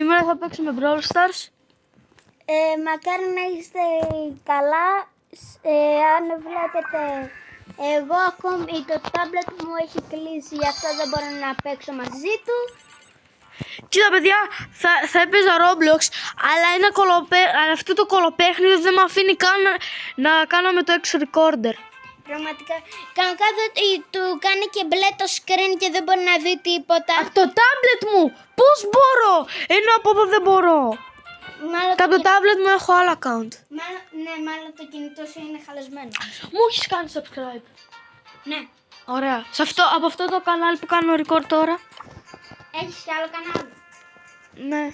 Σήμερα θα παίξουμε Brawl Stars. Μακάρι να είστε καλά. Αν βλέπετε, εγώ ακόμη το τάμπλετ μου έχει κλείσει, γι' αυτό δεν μπορώ να παίξω μαζί του. Κοίτα παιδιά, θα έπαιζα Roblox, αλλά αλλά αυτό το κολοπέχνιδο δεν με αφήνει καν να κάνω με το X recorder. Πραγματικά, κανονικά του κάνει και μπλε το screen και δεν μπορεί να δει τίποτα. Από το tablet μου, πώς μπορώ, ενώ από εδώ δεν μπορώ. Μάλλον Από το tablet μου έχω άλλο account. Μάλλον το κινητό σου είναι χαλασμένο. Μου έχεις κάνει subscribe. Ναι. Ωραία. Από αυτό το κανάλι που κάνω record τώρα. Έχεις κι άλλο κανάλι? Ναι.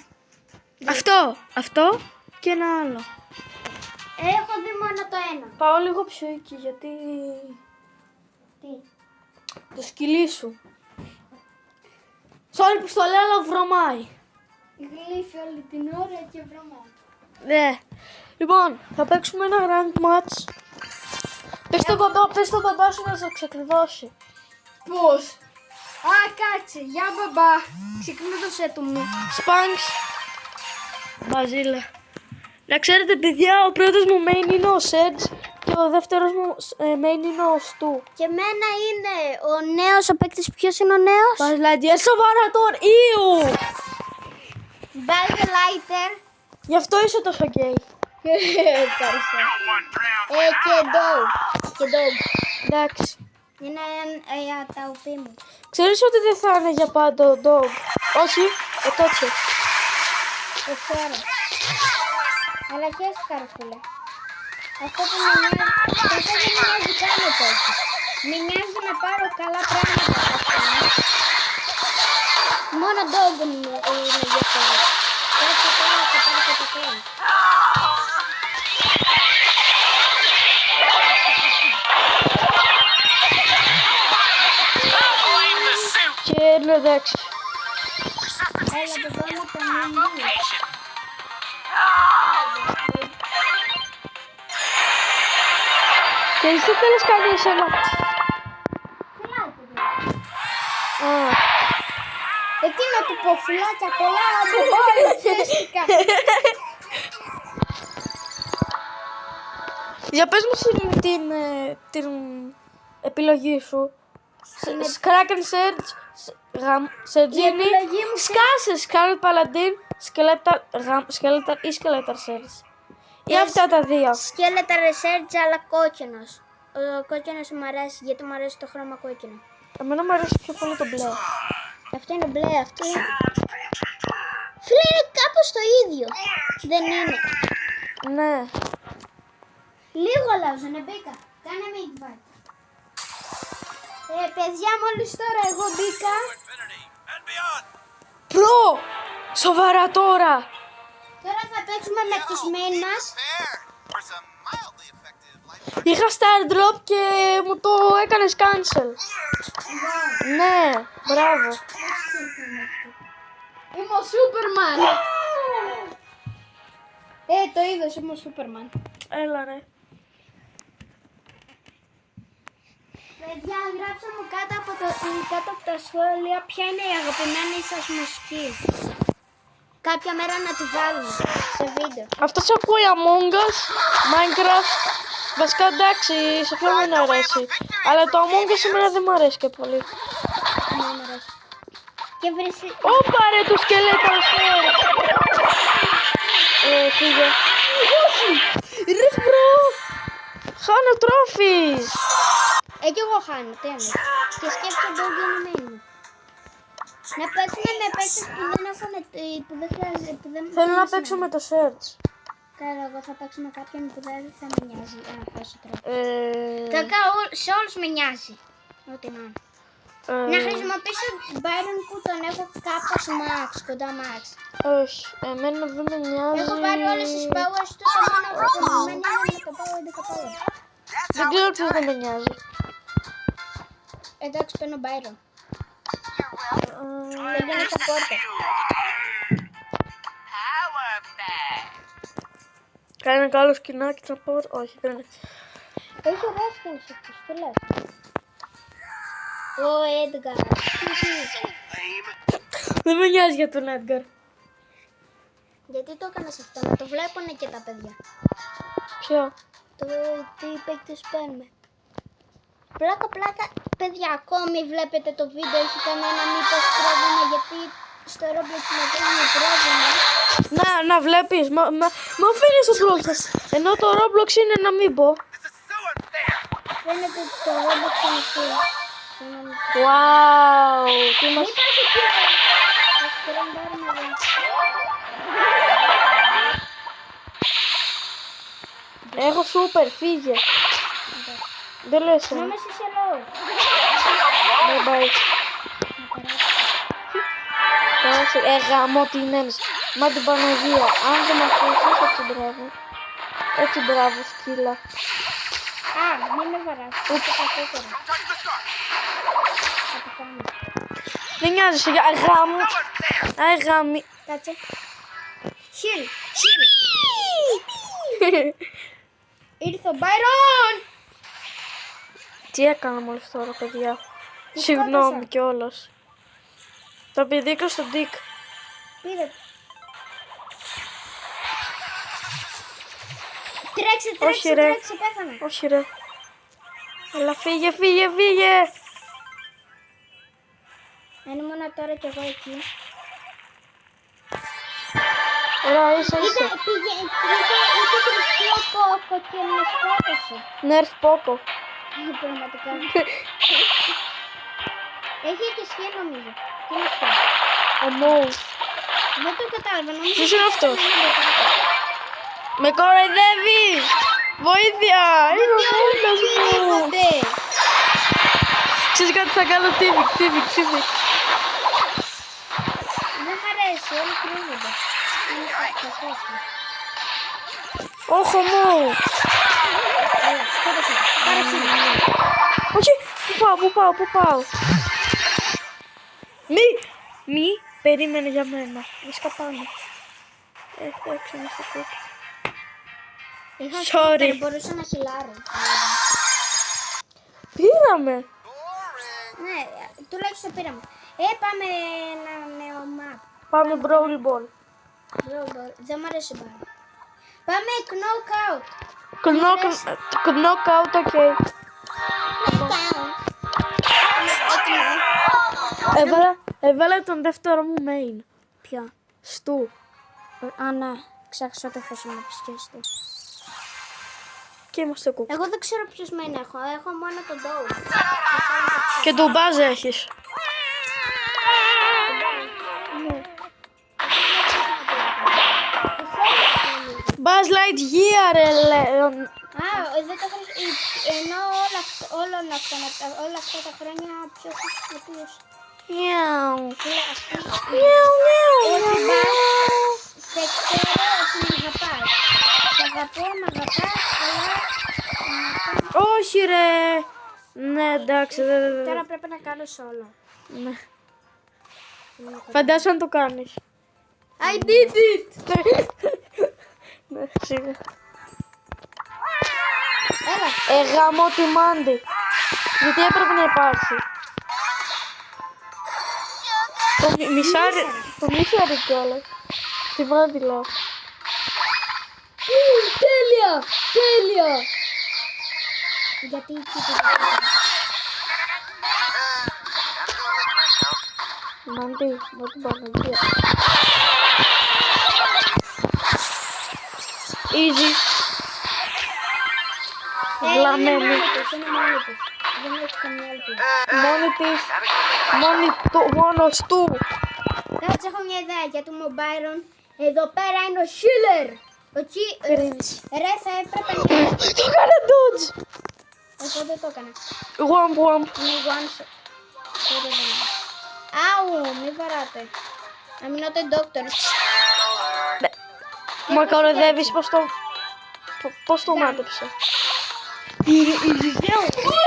Αυτό και ένα άλλο. Έχω δει μόνο το ένα. Πάω λίγο πιο εκεί γιατί... Τι? Το σκυλί σου. Sorry που στο λέω, αλλά βρωμάει. Γλύφει όλη την ώρα και βρωμάει. Ναι. Λοιπόν, θα παίξουμε ένα rank match. Πες τον μπαμπά σου να σε ξεκλειδώσει. Πώς? Α, κάτσε. Γεια μπαμπά. Ξεκλείδωσέ του μου. Spanx. Μπαζίλα. Να ξέρετε παιδιά, ο πρώτος μου main είναι ο Sedge και ο δεύτερος μου main είναι ο Stu. Και εμένα είναι ο νέος, ο παίκτης. Ποιος είναι ο νέος? Παζλαντιέ, σοβαρά τώρα, ήου! Bye the lighter. Γι' αυτό είσαι τόσο γκέι. Ευχαριστώ. Και dog. Και dog. Εντάξει. Είναι τα οπί μου. Ξέρεις ότι δεν θα είναι για πάντα ο dog. Όχι, ο Τότσο. Το ξέρω. Αλλά και εσύ καρφούλα. Αυτό που με νοιάζει, αυτό δεν με νοιάζει καν τόσο. Με νοιάζει να πάρω καλά πράγματα από αυτό. Μόνο dog μου είναι ενδιαφέρον. Έτσι τώρα θα πάρω και το τέλος. Και είναι εντάξει. Έλα το δώμα το μήνυμα. Και εσύ τι θέλεις κάνει εσένα. Εκεί να του πω φυλάκια πολλά, να του πω φυσικά. Για πες μου την επιλογή σου. Kraken Surge, Surgeini, επιλογή μου σκάσε Scarlet Paladin, Skeletal ή Skeletal Surge. Ή αυτά τα δύο. Σκέλετα research αλλά κόκκινος. Ο κόκκινος μου αρέσει γιατί μου αρέσει το χρώμα κόκκινο. Εμένα μου αρέσει πιο πολύ το μπλε. Αυτό είναι μπλε, αυτό είναι... Φίλε, είναι κάπως το ίδιο. Δεν είναι. Ναι. Λίγο αλλάζω, ναι μπήκα. Κάνε με invite. Παιδιά, μόλις τώρα εγώ μπήκα. Προ! Σοβαρά τώρα! Τώρα θα παίξουμε με τους main μας. Είχα Star Drop και μου το έκανες cancel. Ναι, μπράβο. Είμαι ο Σούπερμαν. Το είδος, είμαι ο Σούπερμαν. Έλα ρε. Παιδιά, γράψτε μου κάτω από τα σχόλια ποια είναι η αγαπημένη σας μουσική. Κάποια μέρα να τη βάλουμε σε βίντεο. Αυτός ακούει Among Us, Minecraft. Βασικά εντάξει, σε ποιον δεν αρέσει. Αλλά το Among Us εμένα δεν μου αρέσει και πολύ. Ναι, μου αρέσει. Και βρίσκει... Όπα ρε το σκελέτο φέρε. Φύγε. Όχι! Ρε μπρο! Χάνω τρόφις! Κι εγώ χάνω, τι εννοείς. Και σκέψω το γεννημένο μου. Να παίξουμε με παίκτες που δεν έχουν... που δεν χρειάζεται... που δεν... Θέλω να παίξω με το search. Καλά, εγώ θα παίξω με κάποιον που δεν θα με νοιάζει. Πόσο τρόπο. Τελικά σε όλους με νοιάζει. Ό,τι να είναι. Να χρησιμοποιήσω τον Byron που τον έχω κάπως max, κοντά max. Όχι, εμένα δεν με νοιάζει. Έχω πάρει όλες τις powers του, το μόνο που με νοιάζει είναι το power 11 power. Δεν ξέρω ποιος δεν με νοιάζει. Εντάξει, παίρνω Byron. Δεν είναι στα πόρτα. Κάνει ένα καλό σκηνάκι να πω. Όχι, δεν είναι. Έχει ωραίες σκηνές αυτούς, τι λες. Ο Edgar. Δεν με νοιάζει για τον Edgar. Γιατί το έκανες αυτό, να το βλέπουνε και τα παιδιά. Ποιο? Το τι παίκτες παίρνουμε. Πλάκα, παιδιά, ακόμη βλέπετε το βίντεο, έχει κανένα μήπως πρόβλημα, γιατί στο Roblox με κάνει πρόβλημα. Να βλέπεις, μα αφήνεις το Roblox σας. Ενώ το Roblox είναι να μην πω. Φαίνεται ότι το Roblox είναι full. Wow, τι μας... Μην πας εκεί, ας κρεμβάρουμε εδώ. Έχω σούπερ, φύγε. Δεν λες, Να με σε low. bye bye. Γαμώ την ένωση. Μα την Παναγία, αν δεν μ' αφήσεις, έτσι μπράβο. Έτσι μπράβο, σκύλα. Α, μην με βαράς, το κακό τώρα. Θα πεθάνω. Δεν νοιάζεσαι, γάμο. Γάμι. Κάτσε. Χιλ. Ήρθε ο Byron. Τι έκανα μόλις τώρα, παιδιά. Συγγνώμη κιόλας. Τα πηδήκα στον Dick. Πήρε. Τρέξε, πέθανε. Όχι ρε. Έλα φύγε. Αν ήμουν τώρα κι εγώ εκεί. Ωραία, είσαι. Είχε κρυφτό κόκο και με σκότωσε. Νερφ πόκο. Πραγματικά. Έχει και σκιά νομίζω. Τι είναι αυτό? Ομού. Δεν το κατάλαβα. Ποιος είναι αυτός? Με κοροϊδεύεις. Βοήθεια. Είμαι ο μόνος μου. Ξέρεις κάτι θα κάνω, τύβικ. Δεν μ' αρέσει, όλοι κρύβονται. Είναι κακός. Όχι μου. Έλα, σκότωσε. Πάρε εσύ. Όχι, πού πάω. Μη, περίμενε για μένα. Μη σκαπάνω. Εντάξει, να σε κόψω. Είχα Sorry. σκούτερ, μπορούσα να χυλάρω. Πήραμε. Ναι, τουλάχιστον πήραμε. Πάμε ένα νέο map. Πάμε Brawl Ball. Δεν μ' αρέσει πάρα. Πάμε knockout. Knockout, οκ. Έβαλα τον δεύτερο μου main. Ποιο? Στου. Α, ναι. Ξέχασα ότι χρησιμοποιήσεις του. Και είμαστε κουκ. Εγώ δεν ξέρω ποιος main έχω. Έχω μόνο τον Dow. Και τον Buzz έχεις. Buzz Lightyear, Δεν το ενώ όλα αυτά τα χρόνια ποιος χρησιμοποιείς. Miau. Σε ξέρω ότι με αγαπάς. Σε αγαπώ, με αγαπάς, αλλά... Όχι ρε. Ναι, εντάξει. Τώρα πρέπει να κάνω solo. Ναι. Φαντάσου αν το κάνεις. I did it! Ναι, σίγουρα. Έλα. Γαμώ τη Μάντι. Γιατί έπρεπε να υπάρχει. Το μίσαρε κιόλας. Τη Μάντι λέω. Τέλεια! Γιατί Μάντι, με την Παναγία. Easy. Βλαμμένη. είναι μόνη της. Δεν έχει καμία ελπίδα. Μόνος του. Κάτσε, έχω μια ιδέα για τον Byron. Εδώ πέρα είναι ο Schiller. Ρε, θα έπρεπε να... Το έκανα dodge. Εγώ δεν το έκανα. Womp. Είναι one shot. Άου, μη βαράτε. I'm not a doctor. Μα κοροϊδεύεις πώς το μάτεψε.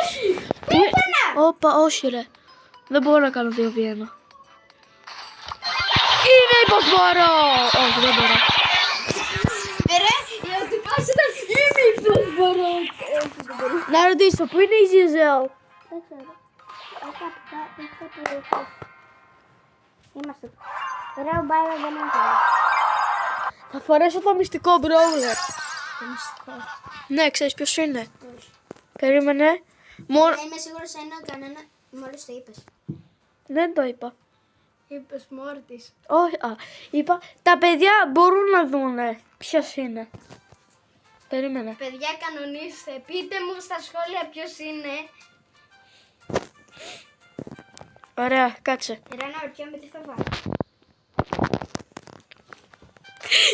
Όχι! Τι έκανα! Όπα, όχι ρε. Δεν μπορώ να κάνω 2v1. Είναι πως μπορώ. Όχι, δεν μπορώ. Ρε, γιατί πας να φύγει πως μπορώ. Να ρωτήσω, πού είναι η Ζιζέλ? Δεν ξέρω. Είμαστε. Ρε, ο Byron δεν είναι. Θα φορέσω το μυστικό brawler. Το μυστικό. Ναι, ξέρεις ποιος είναι. Όχι. Περίμενε. Αλλά είμαι σίγουρος είναι κανένα. Μόλις το είπες. Δεν το είπα. Είπες Μόρτις. Όχι, είπα. Τα παιδιά μπορούν να δούνε ποιος είναι. Περίμενε. Παιδιά, κανονίστε. Πείτε μου στα σχόλια ποιος είναι. Ωραία, κάτσε. Ρένα, ρωτιόμαι τι θα βάλω.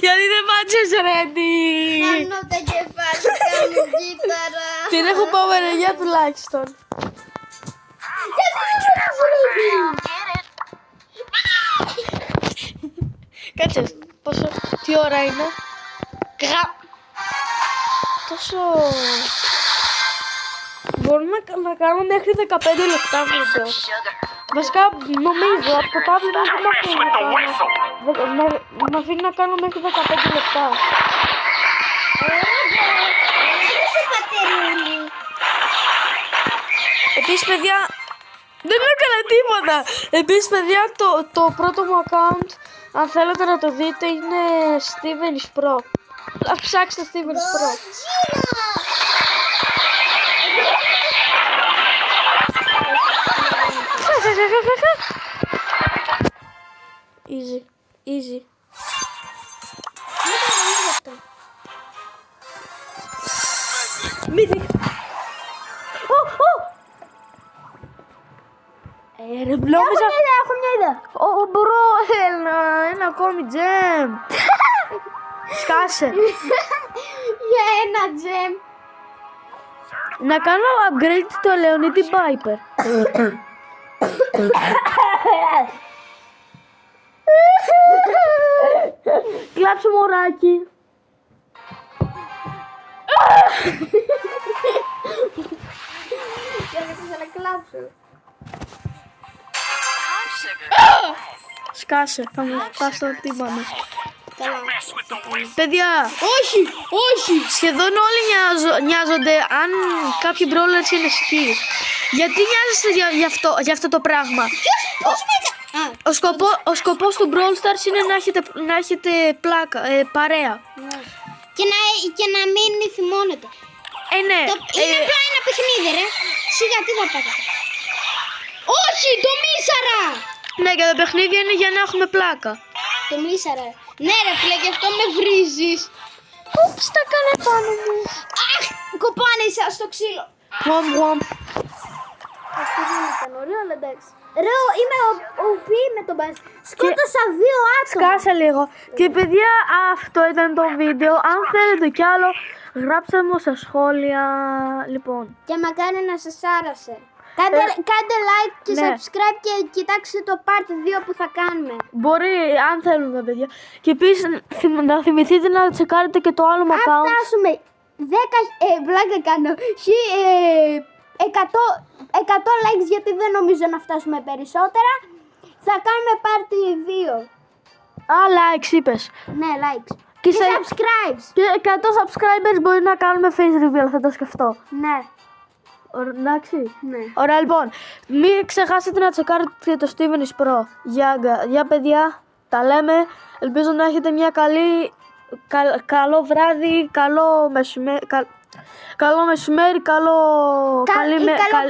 Γιατί δεν πάτησες ready. Κάνω τα κεφάλια, κάνω κύτταρα. Την έχω power 9 τουλάχιστον. Κάτσε, τι ώρα είναι. Τόσο... Μπορούμε να κάνουμε μέχρι 15 λεπτά βίντεο. Βασικά νομίζω από το τάβλετ δεν με αφήνει να κάνω. Με αφήνει να κάνω μέχρι 15 λεπτά. Επίσης παιδιά, δεν έκανα τίποτα. Επίσης παιδιά το πρώτο μου account, αν θέλετε να το δείτε, είναι Steven Pro. Ας ψάξετε Steven Pro. Easy, easy. Mythic. Ρε βλόμιζα. Έχω μια ιδέα. Μπορώ ένα ακόμη τζεμ. Σκάσε. Για ένα τζεμ. Να κάνω upgrade το Leonid Viper. Κλάψε μωράκι. Γιατί θα να κλάψω. Σκάσε, θα μου πας το τύπαμε. Καλά. Παιδιά, όχι. Σχεδόν όλοι νοιάζονται αν κάποιοι brawlers είναι skill. Γιατί νοιάζεστε για αυτό το πράγμα. Ο σκοπός του Brawl Stars είναι να έχετε πλάκα, παρέα. Ναι. Και να μην θυμώνετε. Ναι. Είναι απλά ένα παιχνίδι, ρε. Σιγά, τι θα πάτε. Όχι, το μίσαρα. Ναι, και τα παιχνίδια είναι για να έχουμε πλάκα. Το μίσαρα. Ναι ρε φίλε, γι' αυτό με βρίζεις. Ούψ, τα καλά πάνω μου. Αχ, κοπάνισα στο ξύλο. Γουαμ. Αυτό δεν ήταν ωραίο, αλλά εντάξει. Ρε, είμαι ο Πι με τον μπας. Σκότωσα 2 άτομα. Σκάσε λίγο. Και παιδιά, αυτό ήταν το βίντεο. Αν θέλετε κι άλλο, γράψτε μου στα σχόλια. Λοιπόν. Και μακάρι να σας άρεσε. Κάντε like και ναι. subscribe και κοιτάξτε το part 2 που θα κάνουμε. Μπορεί, αν θέλουν τα παιδιά. Και επίσης να θυμηθείτε να τσεκάρετε και το άλλο μου Αν account. φτάσουμε 10, βλάκα κάνω, 100 likes, γιατί δεν νομίζω να φτάσουμε περισσότερα, θα κάνουμε part 2. Likes είπες. Ναι, likes. Και Και subscribes. Και 100 subscribers μπορεί να κάνουμε face reveal, θα το σκεφτώ. Ναι. Εντάξει. Ναι. Ωραία, λοιπόν. Μην ξεχάσετε να τσεκάρετε το Steven Pro. Γεια παιδιά, τα λέμε. Ελπίζω να έχετε μια καλό βράδυ, καλό μεσημέρι, καλό μεσημέρι, καλό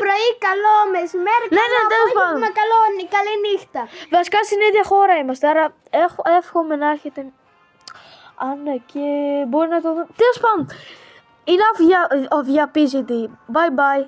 πρωί, καλό μεσημέρι, ναι, καλό τέλος απόγευμα, πάντων. καλή νύχτα. Βασικά στην ίδια χώρα είμαστε, άρα εύχομαι να έρχεται. Ναι, και μπορεί να το δω. Τέλος πάντων. Enough of your PCT. Bye bye.